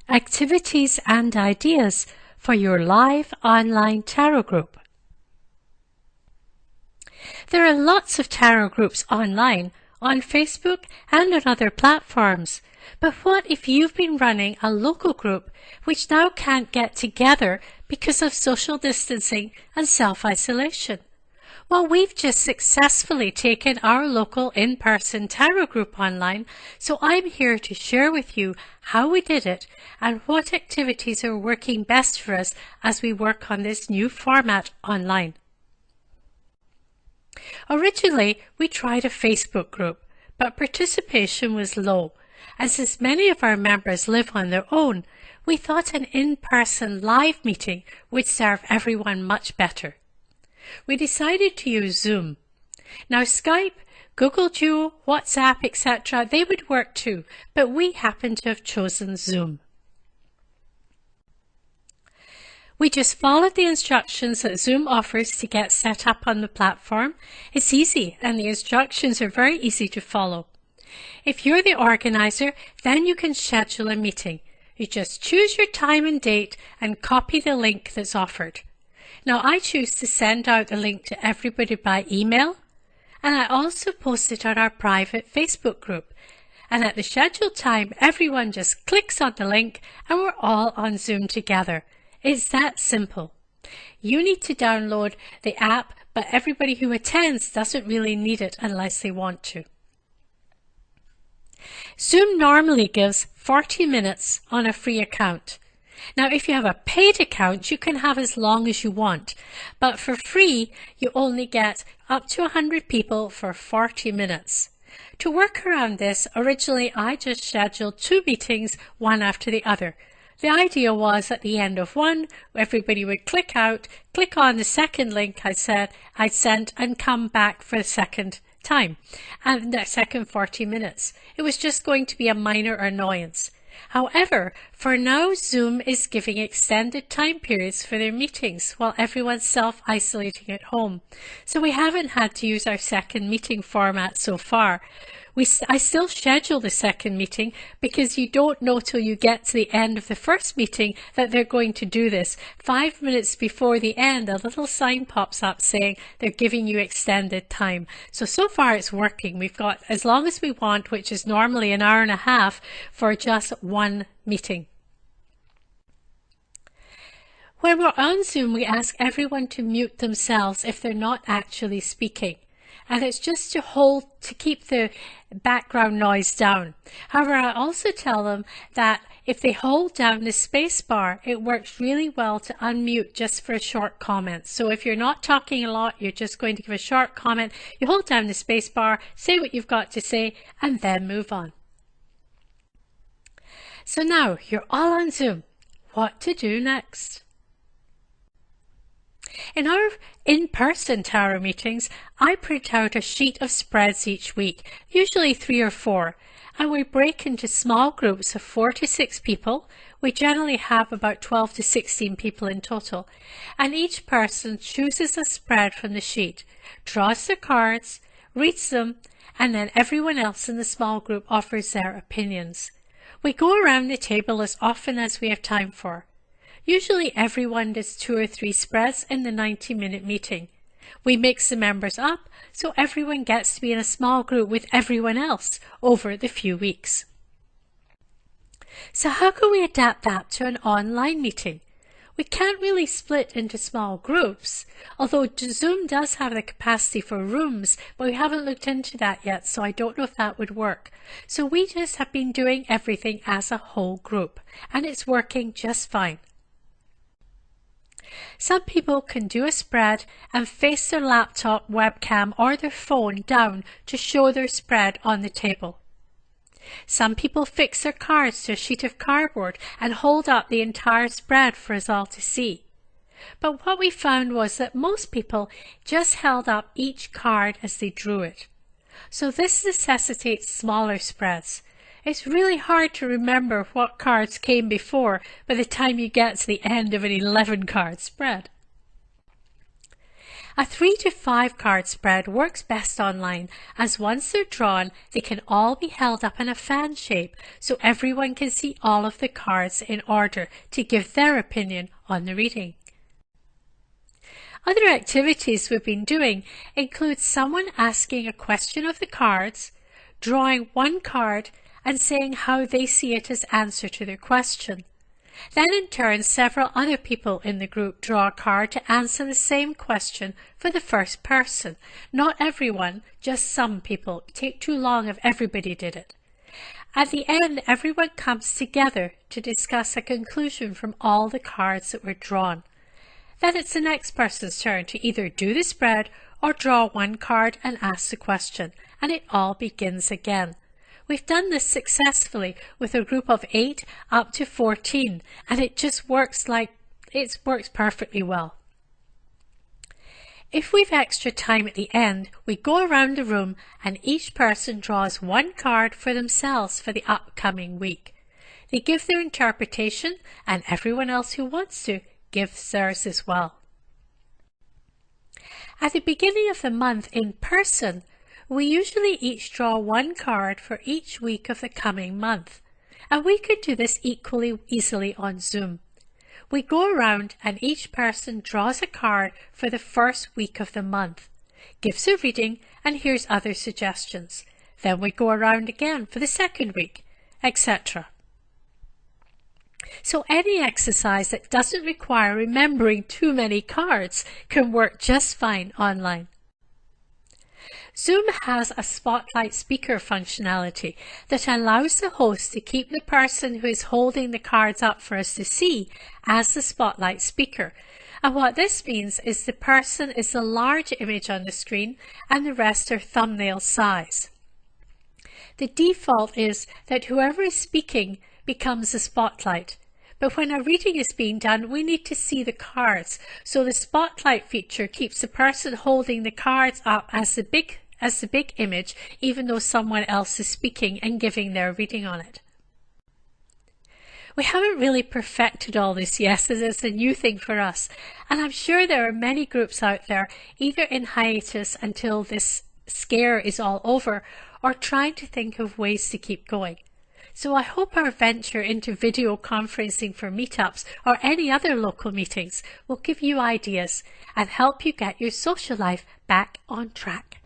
activities and ideas for your live online tarot group. There are lots of tarot groups online, on Facebook and on other platforms. But what if you've been running a local group which now can't get together because of social distancing and self-isolation? Well, we've just successfully taken our local in-person tarot group online, so I'm here to share with you how we did it and what activities are working best for us as we work on this new format online. Originally, we tried a Facebook group, but participation was low, and since many of our members live on their own, we thought an in-person live meeting would serve everyone much better. We decided to use Zoom. Now Skype, Google Duo, WhatsApp, etc., they would work too, but we happened to have chosen Zoom. We just followed the instructions that Zoom offers to get set up on the platform. It's easy and the instructions are very easy to follow. If you're the organizer, then you can schedule a meeting. You just choose your time and date and copy the link that's offered. Now I choose to send out the link to everybody by email, and I also post it on our private Facebook group. And at the scheduled time, everyone just clicks on the link and we're all on Zoom together. It's that simple. You need to download the app, but everybody who attends doesn't really need it unless they want to. Zoom normally gives 40 minutes on a free account. Now, if you have a paid account, you can have as long as you want, but for free, you only get up to 100 people for 40 minutes. To work around this, originally I just scheduled 2 meetings, one after the other. The idea was at the end of one, everybody would click out, click on the second link I'd sent and come back for the second time, and the second 40 minutes. It was just going to be a minor annoyance. However, for now, Zoom is giving extended time periods for their meetings while everyone's self-isolating at home. So we haven't had to use our second meeting format so far. I still schedule the second meeting because you don't know till you get to the end of the first meeting that they're going to do this. 5 minutes before the end, a little sign pops up saying they're giving you extended time. So far it's working. We've got as long as we want, which is normally an hour and a half for just one meeting. When we're on Zoom, we ask everyone to mute themselves if they're not actually speaking. And it's just to keep the background noise down. However, I also tell them that if they hold down the space bar, it works really well to unmute just for a short comment. So if you're not talking a lot, you're just going to give a short comment, you hold down the space bar, say what you've got to say, and then move on. So now you're all on Zoom. What to do next? In our in-person tarot meetings, I print out a sheet of spreads each week, usually 3 or 4, and we break into small groups of 4 to 6 people. We generally have about 12 to 16 people in total, and each person chooses a spread from the sheet, draws their cards, reads them, and then everyone else in the small group offers their opinions. We go around the table as often as we have time for. Usually everyone does 2 or 3 spreads in the 90-minute meeting. We mix the members up so everyone gets to be in a small group with everyone else over the few weeks. So how can we adapt that to an online meeting? We can't really split into small groups, although Zoom does have the capacity for rooms, but we haven't looked into that yet, so I don't know if that would work. So we just have been doing everything as a whole group, and it's working just fine. Some people can do a spread and face their laptop, webcam or their phone down to show their spread on the table. Some people fix their cards to a sheet of cardboard and hold up the entire spread for us all to see. But what we found was that most people just held up each card as they drew it. So this necessitates smaller spreads. It's really hard to remember what cards came before by the time you get to the end of an 11-card spread. A 3 to 5 card spread works best online, as once they're drawn, they can all be held up in a fan shape so everyone can see all of the cards in order to give their opinion on the reading. Other activities we've been doing include someone asking a question of the cards, drawing one card and saying how they see it as answer to their question. Then in turn, several other people in the group draw a card to answer the same question for the first person. Not everyone, just some people. It'd take too long if everybody did it. At the end, everyone comes together to discuss a conclusion from all the cards that were drawn. Then it's the next person's turn to either do the spread or draw one card and ask the question, and it all begins again. We've done this successfully with a group of 8 up to 14, and it just works perfectly well. If we've extra time at the end, we go around the room and each person draws one card for themselves for the upcoming week. They give their interpretation, and everyone else who wants to gives theirs as well. At the beginning of the month in person, we usually each draw one card for each week of the coming month, and we could do this equally easily on Zoom. We go around and each person draws a card for the first week of the month, gives a reading and hears other suggestions. Then we go around again for the second week, etc. So any exercise that doesn't require remembering too many cards can work just fine online. Zoom has a spotlight speaker functionality that allows the host to keep the person who is holding the cards up for us to see as the spotlight speaker. And what this means is the person is the large image on the screen and the rest are thumbnail size. The default is that whoever is speaking becomes the spotlight. But when a reading is being done, we need to see the cards. So the spotlight feature keeps the person holding the cards up as the big image, even though someone else is speaking and giving their reading on it. We haven't really perfected all this yet, as it's a new thing for us. And I'm sure there are many groups out there, either in hiatus until this scare is all over, or trying to think of ways to keep going. So I hope our venture into video conferencing for meetups or any other local meetings will give you ideas and help you get your social life back on track.